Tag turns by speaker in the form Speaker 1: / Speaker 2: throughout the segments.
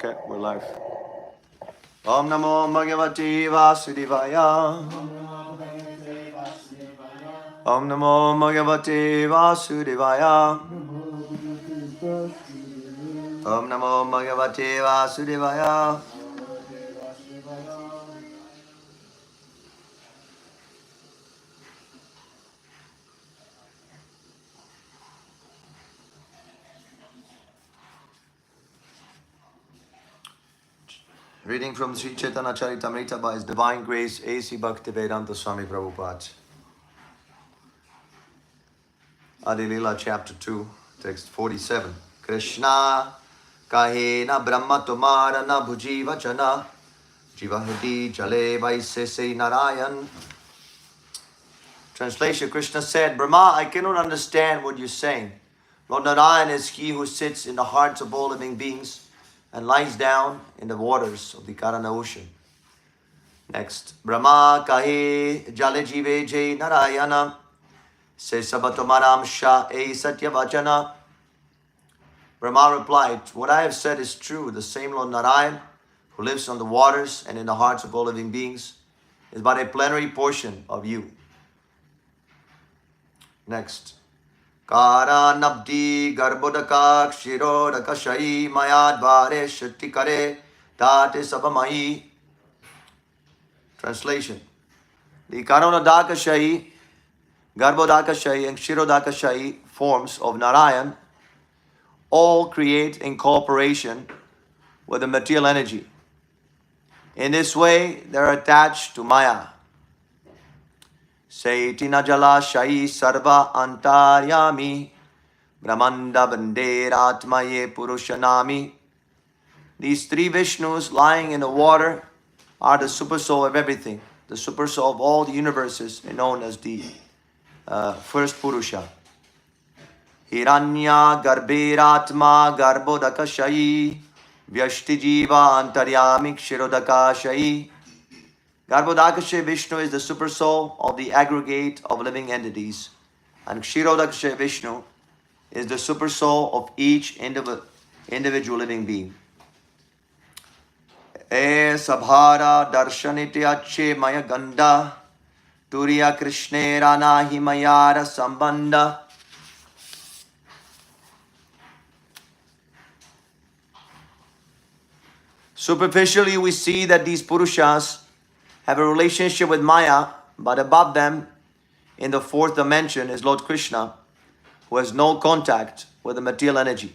Speaker 1: Okay, we're live. Om Namo Bhagavate Vasudevaya. Om Namo Bhagavate Vasudevaya. Om Namo Bhagavate Vasudevaya. Reading from Sri Chaitanya caritamrta by His Divine Grace A.C. Bhaktivedanta Swami Prabhupada. Adi Lila chapter 2, text 47. Krishna kahena brahma tumara na bhuji vachana jivahudi chale vaise se narayan. Translation: Krishna said, Brahma, I cannot understand what you're saying. Lord Narayan is he who sits in the hearts of all living beings and lies down in the waters of the Karana ocean. Next. Brahma kahe jale jive jai narayana se sabatomaram sha e satya vachana. Brahma replied, what I have said is true. The same Lord Narayan, who lives on the waters and in the hearts of all living beings, is but a plenary portion of you. Next. Kara nabdi garbhodaka kshirodaka shai mayadvare shutikare tate sabamai. Translation. The Karanodaka Shai, Garbhodaka Shai and Kshirodaka Shai forms of Narayan all create in cooperation with the material energy. In this way, they are attached to Maya. Saitina jala shai sarva antaryami brahmanda banderatmaye purushanami. These three Vishnus lying in the water are the super soul of everything. The super soul of all the universes is known as the first Purusha. Hiranya garbheratma garbhodaka shai vyashti jiva antaryami kshirodaka shai. Garbhodakashay Vishnu is the super soul of the aggregate of living entities, and Kshirodakashay Vishnu is the super soul of each individual living being. E sabhara darshanityache maya ganda turiya krishnera nahi mayara sambandha. Superficially, we see that these Purushas have a relationship with Maya, but above them, in the fourth dimension, is Lord Krishna, who has no contact with the material energy.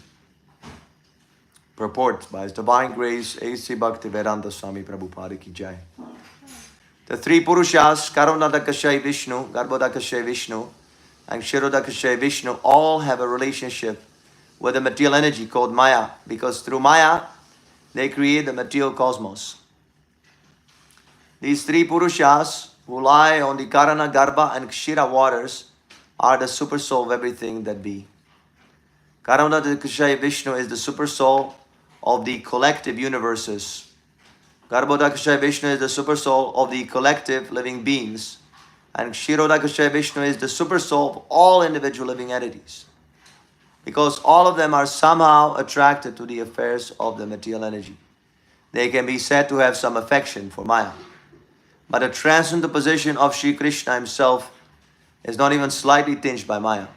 Speaker 1: Purport by His Divine Grace A.C. Bhaktivedanta Swami Prabhupada ki Jai. The three Purushas, Karanodakashay Vishnu, Garbhodakashay Vishnu, and Kshirodakashay Vishnu, all have a relationship with the material energy called Maya, because through Maya, they create the material cosmos. These three Purushas who lie on the Karana, Garbha and Kshira waters are the super soul of everything that be. Karanodakashay Vishnu is the super soul of the collective universes. Garbhodakashay Vishnu is the super soul of the collective living beings. And Kshirodakashay Vishnu is the super soul of all individual living entities. Because all of them are somehow attracted to the affairs of the material energy. They can be said to have some affection for Maya. But the transcendental position of Sri Krishna himself is not even slightly tinged by Maya.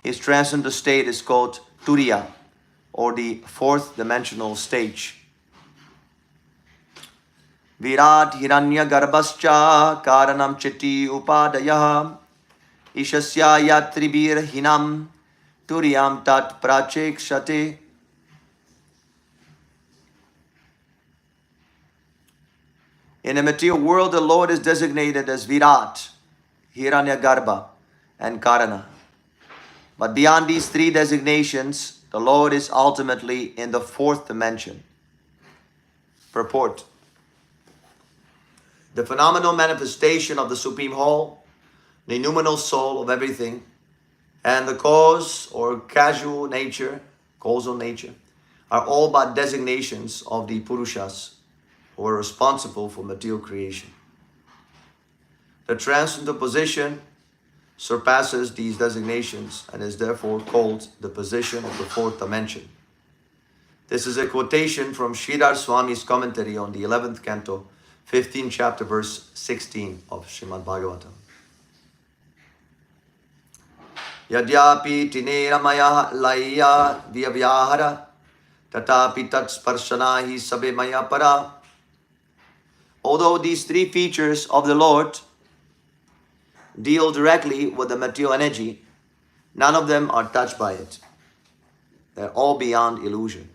Speaker 1: His transcendental state is called Turiya, or the fourth dimensional stage. Virat hiranya garbhascha karanam chiti upadayah ishasya yatribir hinam turiyam tat prachekshate. In the material world, the Lord is designated as Virat, Hiranyagarbha, and Karana. But beyond these three designations, the Lord is ultimately in the fourth dimension. Purport. The phenomenal manifestation of the Supreme Whole, the noumenal soul of everything, and the cause or causal nature are all but designations of the Purushas who are responsible for material creation. The transcendental position surpasses these designations and is therefore called the position of the fourth dimension. This is a quotation from Sridhar Swami's commentary on the 11th canto, 15th chapter, verse 16 of Srimad Bhagavatam. Yadyapi tinera maya laya vyavyahara tatapi tatsparshanahi sabe maya para. Although these three features of the Lord deal directly with the material energy, none of them are touched by it. They're all beyond illusion.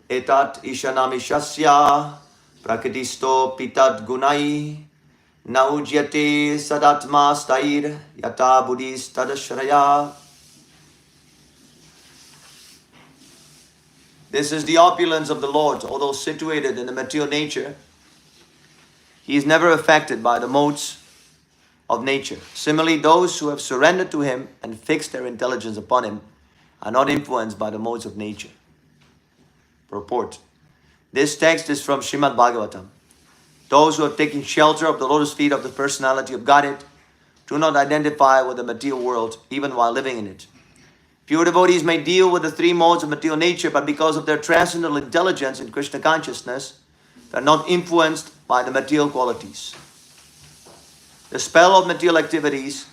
Speaker 1: Etat ishanamishasya prakridisto pitat gunai naujyate sadatma stair yata buddhis tadashraya. This is the opulence of the Lord. Although situated in the material nature, He is never affected by the modes of nature. Similarly, those who have surrendered to Him and fixed their intelligence upon Him are not influenced by the modes of nature. Purport. This text is from Srimad Bhagavatam. Those who have taken shelter of the lotus feet of the personality of Godhead do not identify with the material world even while living in it. Pure devotees may deal with the three modes of material nature, but because of their transcendental intelligence in Krishna consciousness, they are not influenced by the material qualities. The spell of material activities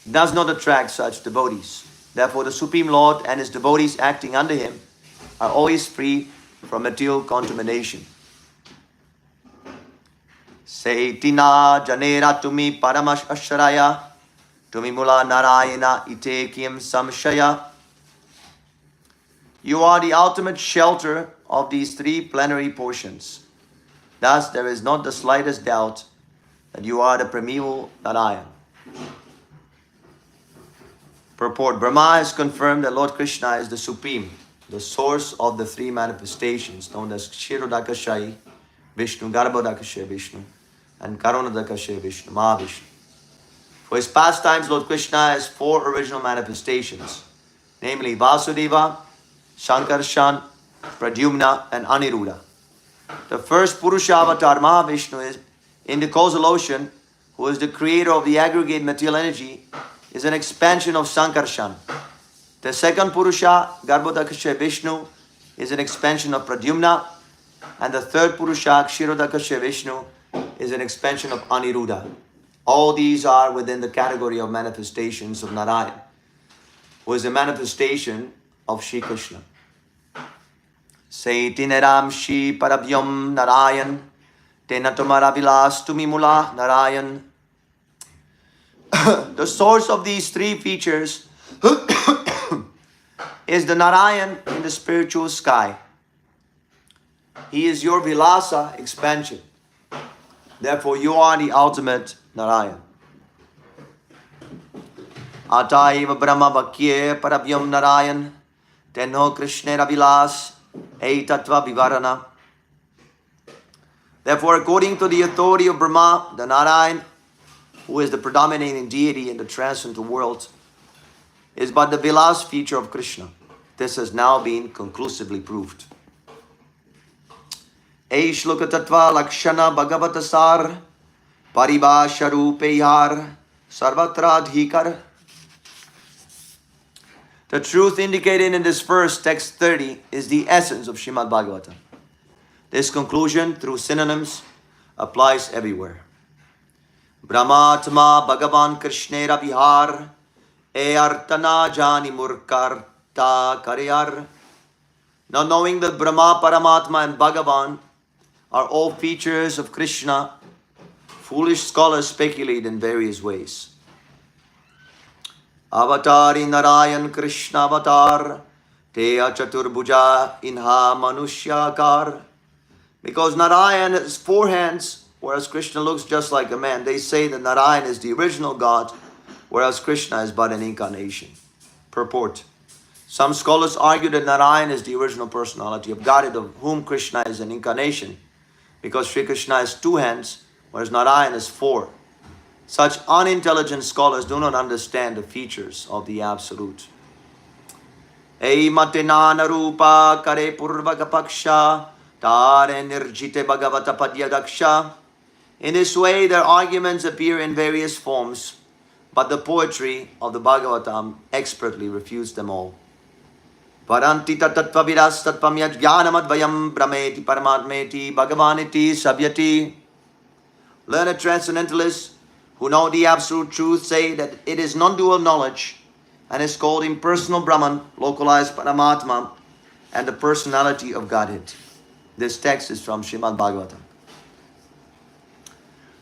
Speaker 1: does not attract such devotees. Therefore, the Supreme Lord and His devotees acting under Him are always free from material contamination. Seitina janera tumi paramash ashraya tumi mula narayana itekim samshaya. You are the ultimate shelter of these three plenary portions. Thus, there is not the slightest doubt that you are the primeval Narayan. Purport. Brahma has confirmed that Lord Krishna is the Supreme, the source of the three manifestations known as Kshirodakashayi Vishnu, Garbhodakashayi Vishnu, and Karunadakashayi Vishnu, Mahavishnu. For His pastimes, Lord Krishna has four original manifestations, namely Vasudeva, Shankarshan, Pradyumna, and Aniruddha. The first Purusha avatar, Mahavishnu, is in the causal ocean, who is the creator of the aggregate material energy, is an expansion of Sankarshan. The second Purusha, Garbhodakashayi Vishnu, is an expansion of Pradyumna, and the third Purusha, Kshirodakashayi Vishnu, is an expansion of Aniruddha. All these are within the category of manifestations of Narayan, who is a manifestation of Shri Krishna. Saitineram Shri Parabhyam Narayan Tenatumaravilas Tumimula Narayan. The source of these three features is the Narayan in the spiritual sky. He is your Vilasa expansion. Therefore, you are the ultimate Narayan. Ataiva Brahma Vakye Parabhyam Narayan Tenho Krishna Vilas Eitatva Vivarana. Therefore, according to the authority of Brahma, the Narayan, who is the predominating deity in the transcendental world, is but the Vilas feature of Krishna. This has now been conclusively proved. Eish Lokatatva Lakshana Bhagavatasar Paribhasha Rupeyar Sarvatra Dhikar. The truth indicated in this verse, text 30, is the essence of Srimad Bhagavatam. This conclusion, through synonyms, applies everywhere. Brahmatma Bhagavan Krishnera Vihar Artana Jani Murkarta Karyar. Now, knowing that Brahma, Paramatma and Bhagavan are all features of Krishna, foolish scholars speculate in various ways. Avatari Narayan Krishna Avatar Teya Chaturbuja Inha Manushyakar. Because Narayan has four hands, whereas Krishna looks just like a man, they say that Narayan is the original God, whereas Krishna is but an incarnation. Purport. Some scholars argue that Narayan is the original personality of Godhead, of whom Krishna is an incarnation, because Sri Krishna has two hands, whereas Narayan has four. Such unintelligent scholars do not understand the features of the Absolute. Eimatenana rupa kare purvaka paksha tare nirjite bhagavata padyadaksha. In this way, their arguments appear in various forms, but the poetry of the Bhagavatam expertly refutes them all. Paranti tattva vidas tattvam yaj jnanamadvayam brahmeti paramatmeti bhagavaniti sabhyati. Learned transcendentalists who know the absolute truth say that it is non-dual knowledge and is called impersonal Brahman, localized Paramatma, and the personality of Godhead. This text is from Srimad Bhagavatam.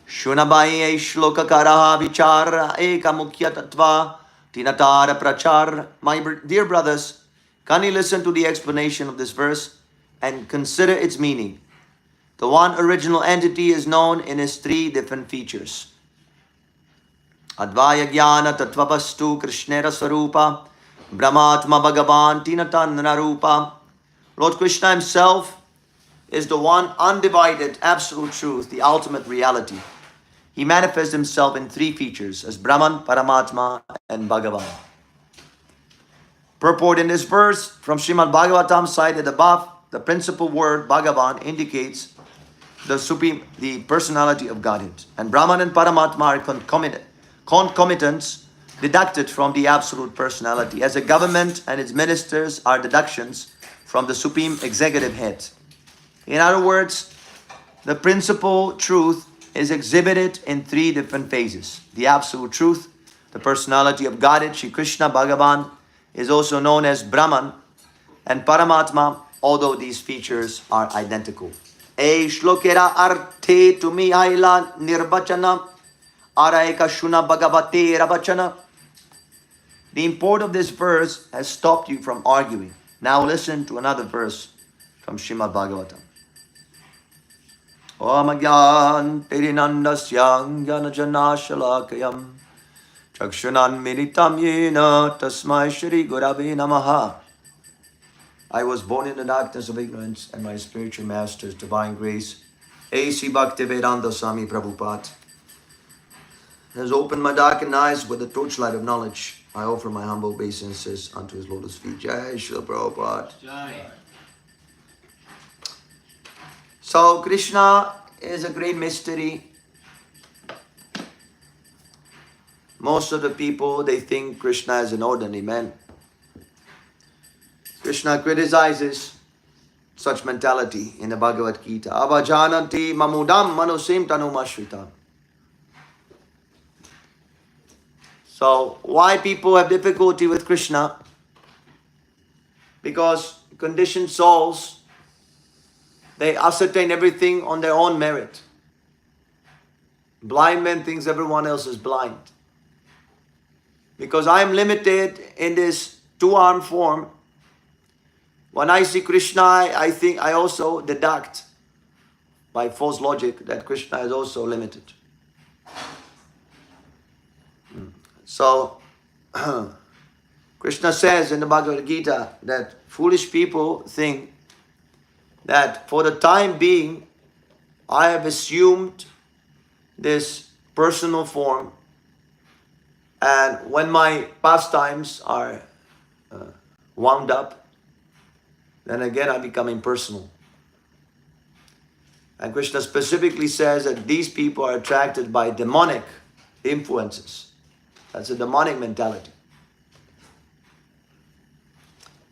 Speaker 1: Shunabai shlokakaraha vichara eka mukhya tattva tinatara prachar. My dear brothers, kindly listen to the explanation of this verse and consider its meaning. The one original entity is known in his three different features. Advaya jnana tattvavastu krishnera swarupa brahmatma bhagavan tinatanna rupa. Lord Krishna himself is the one undivided absolute truth, the ultimate reality. He manifests himself in three features as Brahman, Paramatma, and Bhagavan. Purport in this verse from Srimad Bhagavatam cited above, the principal word Bhagavan indicates the personality of Godhead. And Brahman and Paramatma are concomitants deducted from the absolute personality, as a government and its ministers are deductions from the supreme executive head. In other words, the principal truth is exhibited in three different phases. The absolute truth, the personality of Godhead, Shri Krishna Bhagavan, is also known as Brahman, and Paramatma, although these features are identical. E shlokera arte tumi aila nirbachana araika shuna bhagavate rabachana. The import of this verse has stopped you from arguing. Now listen to another verse from Srimad Bhagavatam. Om agyan tirinandasyang yanajana shalakayam chakshunan minitam yena tasmai shri gurave namaha. I was born in the darkness of ignorance, and my spiritual master's divine grace, A.C. Bhaktivedanta Swami Prabhupada, has opened my darkened eyes with the torchlight of knowledge. I offer my humble obeisances unto his lotus feet. Jai Srila Prabhupada. Jai. So Krishna is a great mystery. Most of the people, they think Krishna is an ordinary man. Krishna criticizes such mentality in the Bhagavad Gita. Avajananti mamudam manusim tanumashrita. So why people have difficulty with Krishna? Because conditioned souls, they ascertain everything on their own merit. Blind man thinks everyone else is blind. Because I am limited in this two-armed form, when I see Krishna, I think I also deduct by false logic that Krishna is also limited. So, Krishna says in the Bhagavad Gita that foolish people think that for the time being, I have assumed this personal form, and when my pastimes are wound up, then again I become impersonal. And Krishna specifically says that these people are attracted by demonic influences. That's a demonic mentality.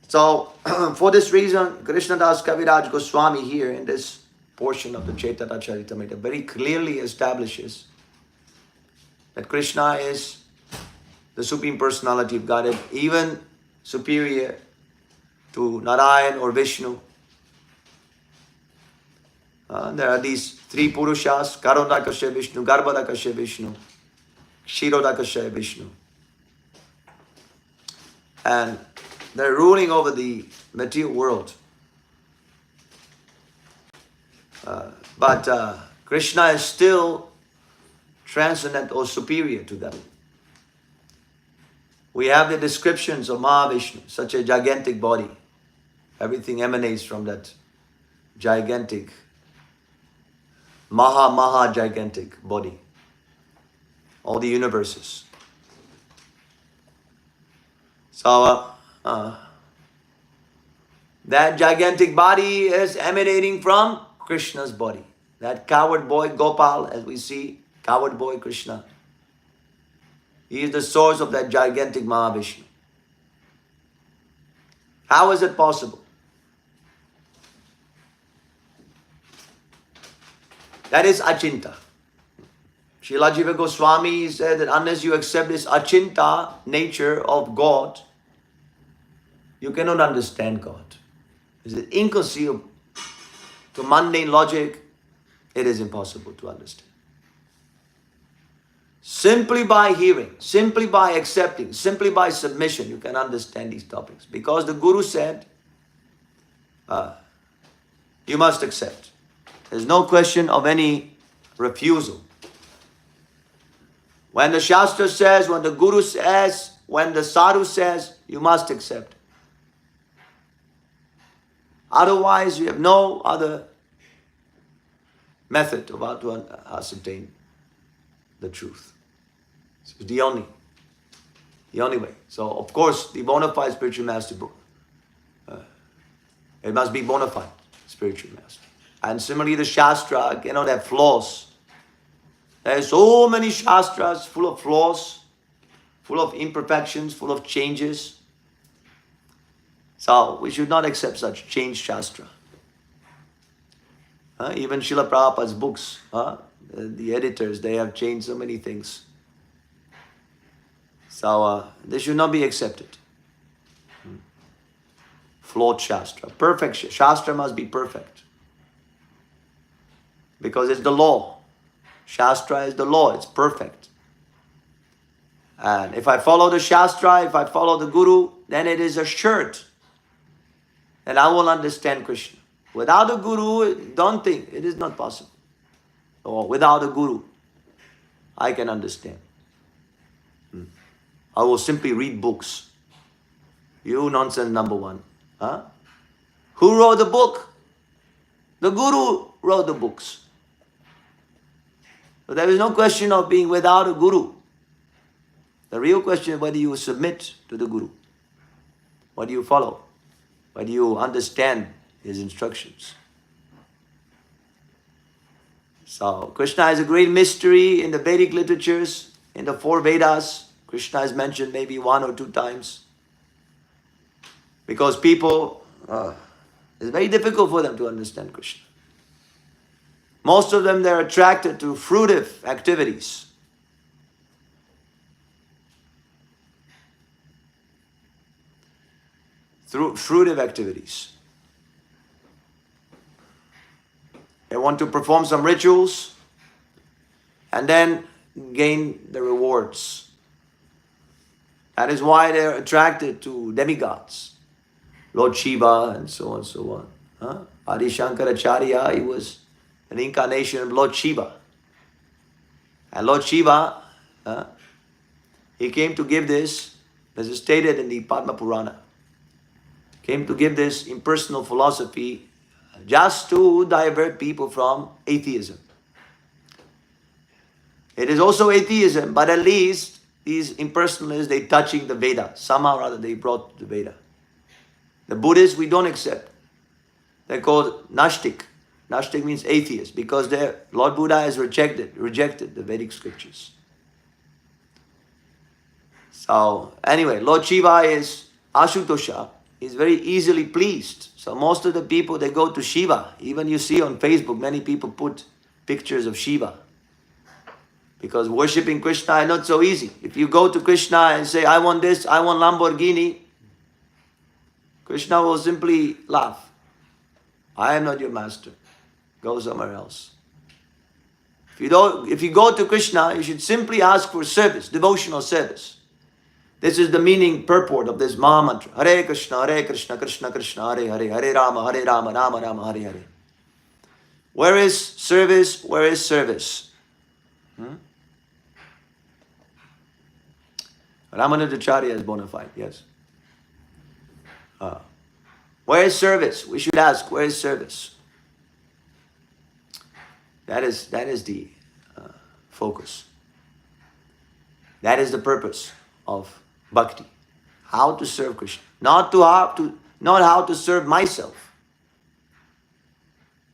Speaker 1: So, for this reason, Krishnadas Kaviraj Goswami here in this portion of the Caitanya Charitamrita very clearly establishes that Krishna is the Supreme Personality of Godhead, even superior to Narayan or Vishnu. There are these three Purushas, Karodakasya Vishnu, Garbhodakasya Vishnu, Kshirodakasya Vishnu. And they're ruling over the material world. But Krishna is still transcendent or superior to them. We have the descriptions of Mahavishnu, such a gigantic body. Everything emanates from that gigantic, gigantic body. All the universes. So, that gigantic body is emanating from Krishna's body. That coward boy Gopal, as we see, coward boy Krishna. He is the source of that gigantic Mahavishnu. How is it possible? That is achinta. Srila Jiva Goswami said that unless you accept this achinta nature of God, you cannot understand God. It is inconceivable. To mundane logic, it is impossible to understand. Simply by hearing, simply by accepting, simply by submission, you can understand these topics. Because the Guru said, you must accept. There's no question of any refusal. When the Shastra says, when the Guru says, when the Sadhu says, you must accept. Otherwise, you have no other method of how to ascertain the truth. It's the only way. So, of course, the bona fide spiritual master, it must be bona fide spiritual master. And similarly, the Shastra cannot have flaws. There are so many Shastras full of flaws, full of imperfections, full of changes. So, we should not accept such changed Shastra. Even Srila Prabhupada's books, the editors, they have changed so many things. So, they should not be accepted. Flawed Shastra. Perfect Shastra must be perfect. Because it's the law. Shastra is the law, it's perfect. And if I follow the Shastra, if I follow the Guru, then it is assured that I will understand Krishna. Without a Guru, don't think, it is not possible. Or without a Guru, I can understand. I will simply read books. You nonsense number one. Who wrote the book? The Guru wrote the books. So there is no question of being without a Guru. The real question is whether you submit to the Guru. What do you follow? Whether you understand his instructions. So Krishna is a great mystery in the Vedic literatures, in the 4 Vedas. Krishna is mentioned maybe 1 or 2 times. Because people, it's very difficult for them to understand Krishna. Most of them, they're attracted to fruitive activities. Through fruitive activities. They want to perform some rituals and then gain the rewards. That is why they're attracted to demigods. Lord Shiva and so on and so on. Adi Shankaracharya, he was an incarnation of Lord Shiva. And Lord Shiva, he came to give this, as is stated in the Padma Purana, came to give this impersonal philosophy just to divert people from atheism. It is also atheism, but at least these impersonalists, they touching the Veda. Somehow or other they brought the Veda. The Buddhists, we don't accept. They're called Nashtik. Nashtik means atheist, because Lord Buddha has rejected the Vedic scriptures. So anyway, Lord Shiva is Ashutosha. He's very easily pleased. So most of the people, they go to Shiva. Even you see on Facebook, many people put pictures of Shiva. Because worshipping Krishna is not so easy. If you go to Krishna and say, I want this, I want Lamborghini, Krishna will simply laugh. I am not your master. Go somewhere else. If you go to Krishna, you should simply ask for service, devotional service. This is the meaning, purport of this Maha Mantra. Hare Krishna, Krishna Krishna, Hare Hare, Hare Rama, Rama Rama, Hare Hare. Where is service? Where is service? Ramanujacharya is bona fide, yes. Where is service? We should ask, where is service? That is the focus. That is the purpose of bhakti. How to serve Krishna. Not how to serve myself.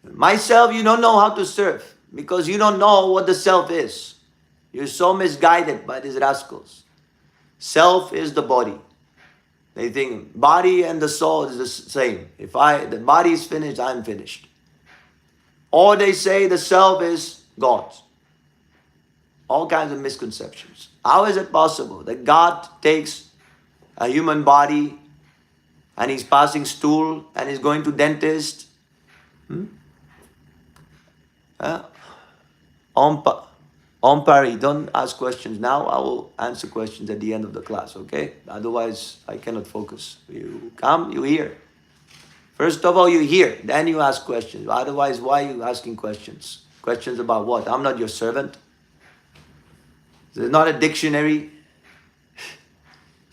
Speaker 1: Myself, you don't know how to serve because you don't know what the self is. You're so misguided by these rascals. Self is the body. They think body and the soul is the same. If the body is finished, I'm finished. Or they say the self is God. All kinds of misconceptions. How is it possible that God takes a human body and he's passing stool and he's going to dentist? Om Pari, don't ask questions now. I will answer questions at the end of the class, okay? Otherwise, I cannot focus. You come, you hear. First of all, you hear, then you ask questions. Otherwise, why are you asking questions? Questions about what? I'm not your servant. There's not a dictionary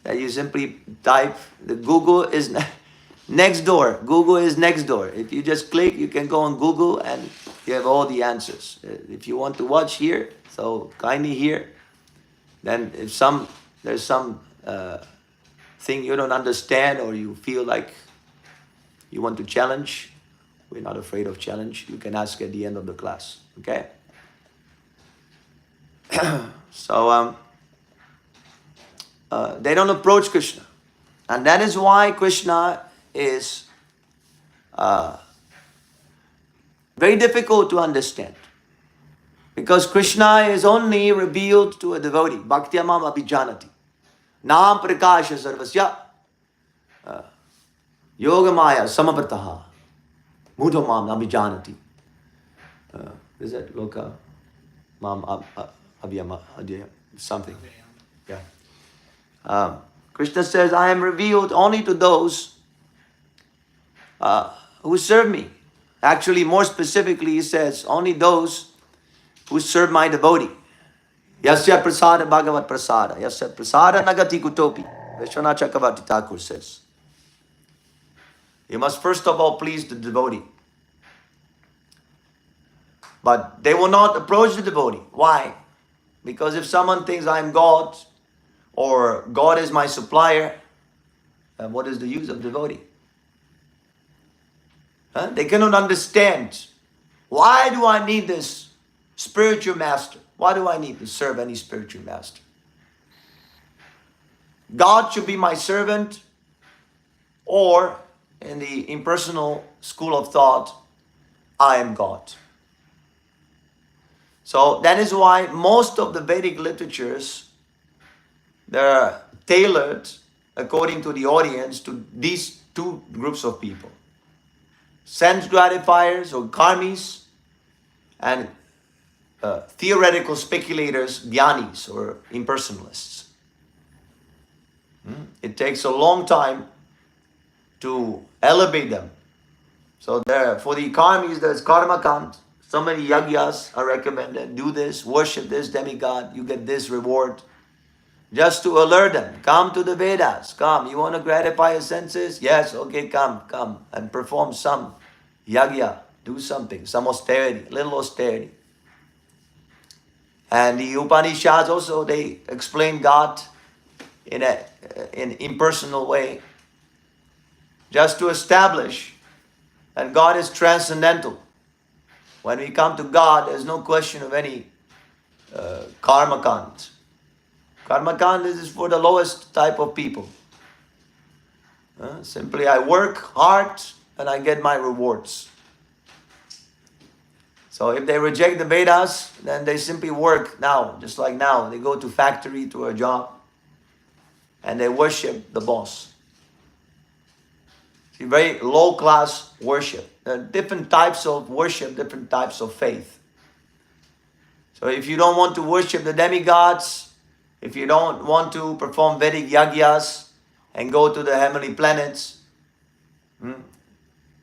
Speaker 1: that you simply type. The Google is next door. Google is next door. If you just click, you can go on Google and you have all the answers. If you want to watch here, so kindly here. Then if there's some thing you don't understand or you feel like you want to challenge, we're not afraid of challenge. You can ask at the end of the class, okay? So they don't approach Krishna. And that is why Krishna is very difficult to understand. Because Krishna is only revealed to a devotee. Bhaktyamam abhijanati. Nam prakasha sarvasya. Yogamaya samavrtaha. Mudhamam abhijanati. Is that loka? Mam abhyama adhyaya. Something. Yeah. Krishna says, I am revealed only to those who serve me. Actually, more specifically, he says, only those who serve my devotee. Yasya prasada bhagavat prasada. Yasya prasada nagati kutopi. Vishwanath Chakravarti Thakur says. You must first of all please the devotee. But they will not approach the devotee. Why? Because if someone thinks I am God, or God is my supplier, then what is the use of devotee? They cannot understand. Why do I need this spiritual master? Why do I need to serve any spiritual master? God should be my servant, or in the impersonal school of thought, I am God. So that is why most of the Vedic literatures, they're tailored according to the audience to these two groups of people. Sense gratifiers or karmis, and theoretical speculators, jnanis or impersonalists. It takes a long time to elevate them. So for the karmis, there's karma kant. So many yagyas are recommended. Do this, worship this demigod, you get this reward. Just to alert them, come to the Vedas, come. You want to gratify your senses? Yes, okay, come and perform some yagya, do something, some austerity, little austerity. And the Upanishads also, they explain God in an impersonal way, just to establish that God is transcendental. When we come to God, there's no question of any karma kant. Karma kant is for the lowest type of people. Simply I work hard and I get my rewards. So if they reject the Vedas, then they simply work now, just like now. They go to factory, to a job, and they worship the boss. See, very low class worship. There are different types of worship, different types of faith. So if you don't want to worship the demigods, if you don't want to perform Vedic yagyas and go to the heavenly planets,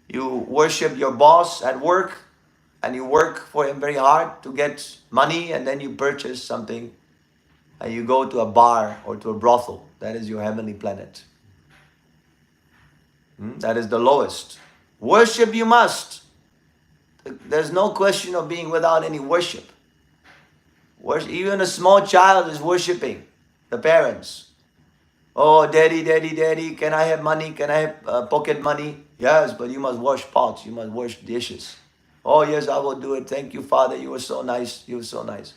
Speaker 1: you worship your boss at work and you work for him very hard to get money, and then you purchase something and you go to a bar or to a brothel. That is your heavenly planet. That is the lowest. Worship you must. There's no question of being without any worship. Even a small child is worshipping the parents. Oh, daddy, daddy, daddy, can I have money? Can I have pocket money? Yes, but you must wash pots. You must wash dishes. Oh, yes, I will do it. Thank you, Father. You were so nice. You were so nice.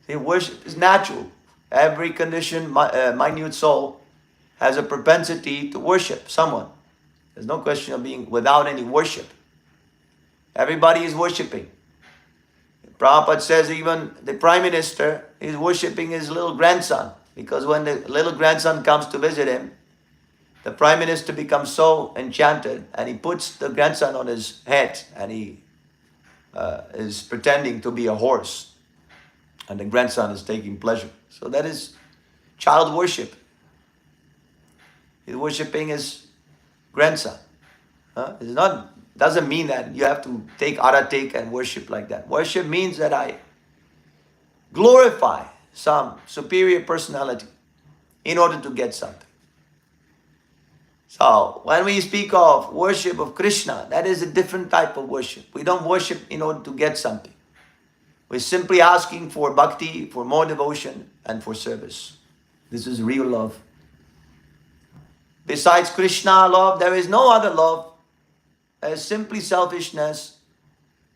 Speaker 1: See, worship is natural. Every conditioned, minute soul has a propensity to worship someone. There's no question of being without any worship. Everybody is worshipping. Prabhupada says even the Prime Minister is worshipping his little grandson, because when the little grandson comes to visit him, the Prime Minister becomes so enchanted and he puts the grandson on his head and he is pretending to be a horse, and the grandson is taking pleasure. So that is child worship. He's worshipping his grandson. It's not, doesn't mean that you have to take aratik and worship like that. Worship means that I glorify some superior personality in order to get something. So when we speak of worship of Krishna, that is a different type of worship. We don't worship in order to get something. We're simply asking for bhakti, for more devotion, and for service. This is real love. Besides Krishna love, there is no other love. There is simply selfishness,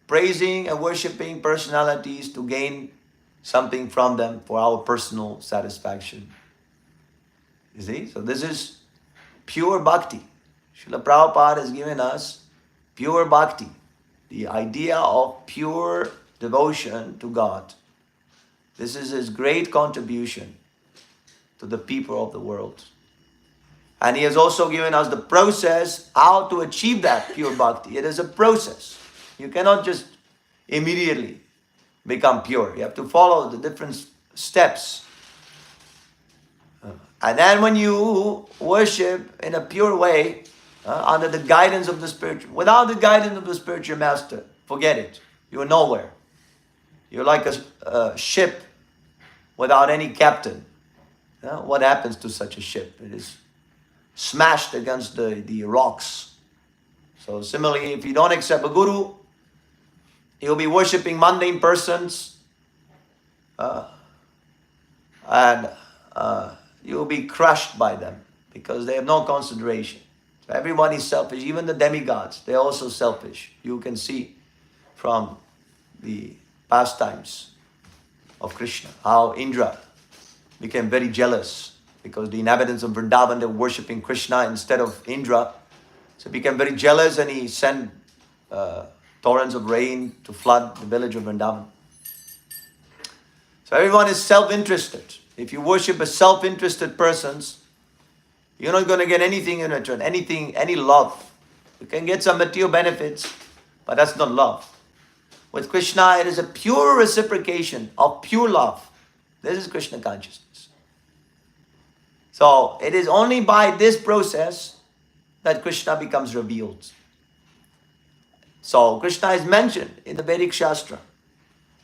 Speaker 1: praising and worshipping personalities to gain something from them for our personal satisfaction. You see? So this is pure bhakti. Srila Prabhupada has given us pure bhakti, the idea of pure devotion to God. This is his great contribution to the people of the world. And he has also given us the process how to achieve that pure bhakti. It is a process. You cannot just immediately become pure. You have to follow the different steps. And then when you worship in a pure way, under the guidance of the spiritual, without the guidance of the spiritual master, forget it. You're nowhere. You're like a ship without any captain. What happens to such a ship? It is smashed against the rocks. So similarly, if you don't accept a guru, you'll be worshipping mundane persons, and you'll be crushed by them because they have no consideration. So everyone is selfish, even the demigods, they're also selfish. You can see from the pastimes of Krishna how Indra became very jealous because the inhabitants of Vrindavan, they were worshipping Krishna instead of Indra. So he became very jealous and he sent torrents of rain to flood the village of Vrindavan. So everyone is self-interested. If you worship a self-interested persons, you're not going to get anything in return, any love. You can get some material benefits, but that's not love. With Krishna, it is a pure reciprocation of pure love. This is Krishna consciousness. So it is only by this process that Krishna becomes revealed. So Krishna is mentioned in the Vedic Shastra.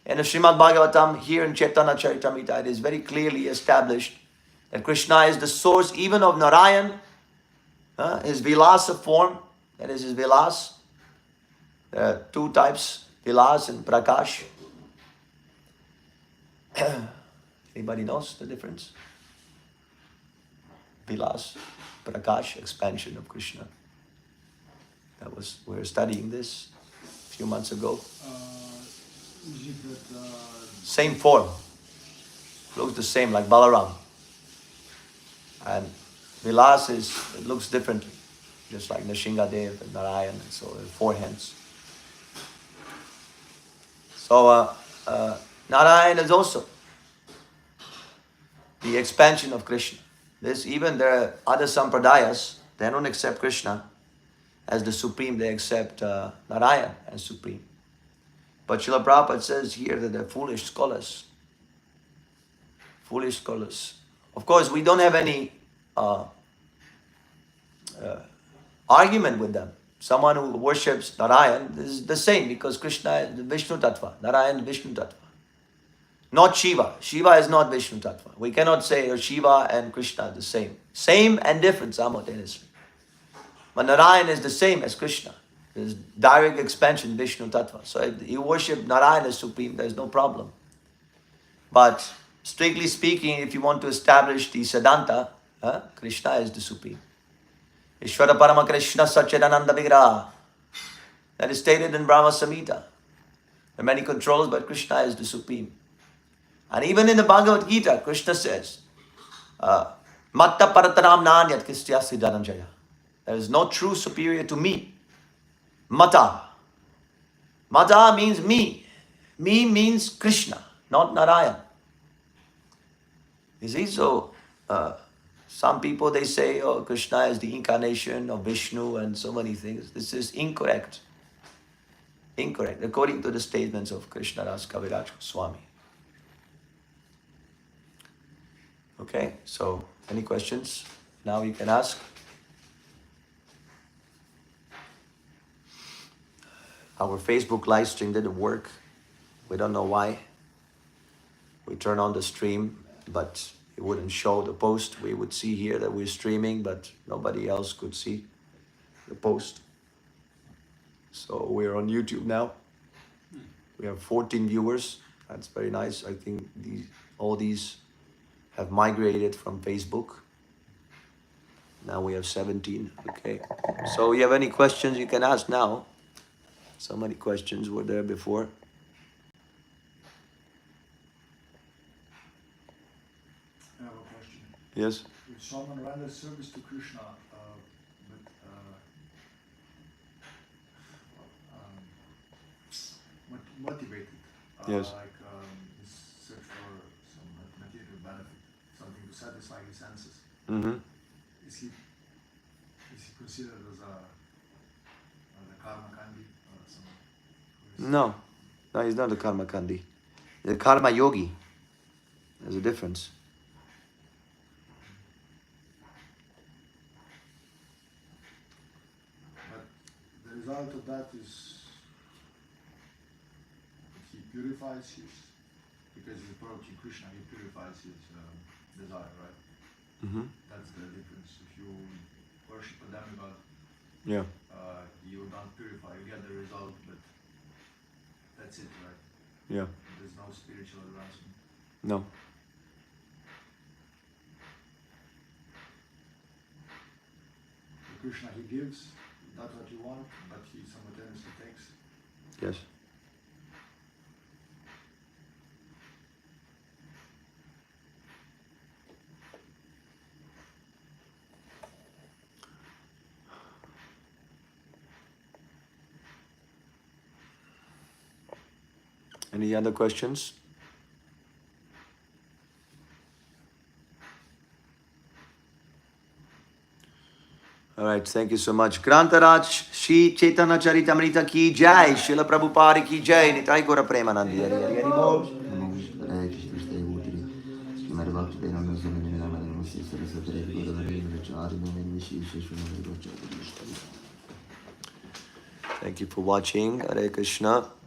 Speaker 1: In the Srimad Bhagavatam, here in Caitanya caritamrta, it is very clearly established that Krishna is the source even of Narayan, his vilasa form, that is his vilas. There are two types, vilas and prakash. Anybody knows the difference? Vilas, prakash, expansion of Krishna. We were studying this a few months ago. Same form. Looks the same, like Balaram. And Vilas it looks differently. Just like Nrsingadev and Narayan and so on, four hands. So Narayan is also the expansion of Krishna. Even there are other sampradayas, they don't accept Krishna as the supreme, they accept Narayan as supreme. But Srila Prabhupada says here that they're foolish scholars. Foolish scholars. Of course, we don't have any argument with them. Someone who worships Narayan is the same because Krishna is the Vishnu Tattva. Narayan is Vishnu Tattva. Not Shiva. Shiva is not Vishnu Tattva. We cannot say Shiva and Krishna are the same. Same and different simultaneously. But Narayan is the same as Krishna. There's direct expansion, Vishnu Tattva. So if you worship Narayan as supreme, there's no problem. But strictly speaking, if you want to establish the Siddhanta, Krishna is the supreme. Ishvara Parama Krishna Satchidananda Vigraha. That is stated in Brahma Samhita. There are many controls, but Krishna is the supreme. And even in the Bhagavad Gita, Krishna says, Maya Matta Parataram Nanyat Kistyasi Dhananjaya. There is no true superior to me. Mata. Mata means me. Me means Krishna, not Narayan. You see, so some people they say, oh, Krishna is the incarnation of Vishnu and so many things. This is incorrect. Incorrect, according to the statements of Krishna Das Kaviraj Goswami. Okay, so any questions? Now you can ask. Our Facebook live stream didn't work. We don't know why. We turned on the stream, but it wouldn't show the post. We would see here that we're streaming, but nobody else could see the post. So we're on YouTube now. We have 14 viewers. That's very nice. I think all these have migrated from Facebook. Now we have 17. Okay. So you have any questions you can ask now. So many questions were there before.
Speaker 2: I have a question.
Speaker 1: Yes.
Speaker 2: If someone renders service to Krishna, but motivated,
Speaker 1: Yes.
Speaker 2: like in search for some material benefit, something to satisfy his senses, is he considered as a karma kandi or something?
Speaker 1: No, he's not a karma kandi. He's a karma yogi. There's a difference.
Speaker 2: But the result of that is that he purifies his, because he's approaching Krishna, he purifies his desire, right? That's the difference. If you worship a demigod,
Speaker 1: Yeah.
Speaker 2: You don't purify, you get the result, but that's it, right?
Speaker 1: Yeah.
Speaker 2: There's no spiritual advancement.
Speaker 1: No.
Speaker 2: Krishna, he gives, that's what you want, but he simultaneously takes.
Speaker 1: Yes. Any other questions? All right, thank you so much. Grantaraj, Shri Chaitanya Charitamrita ki jai, Srila Prabhupada ki jai, Nitai Gora Premanandi, Hari Hari Hari Bol. Thank you for watching. Hare Krishna.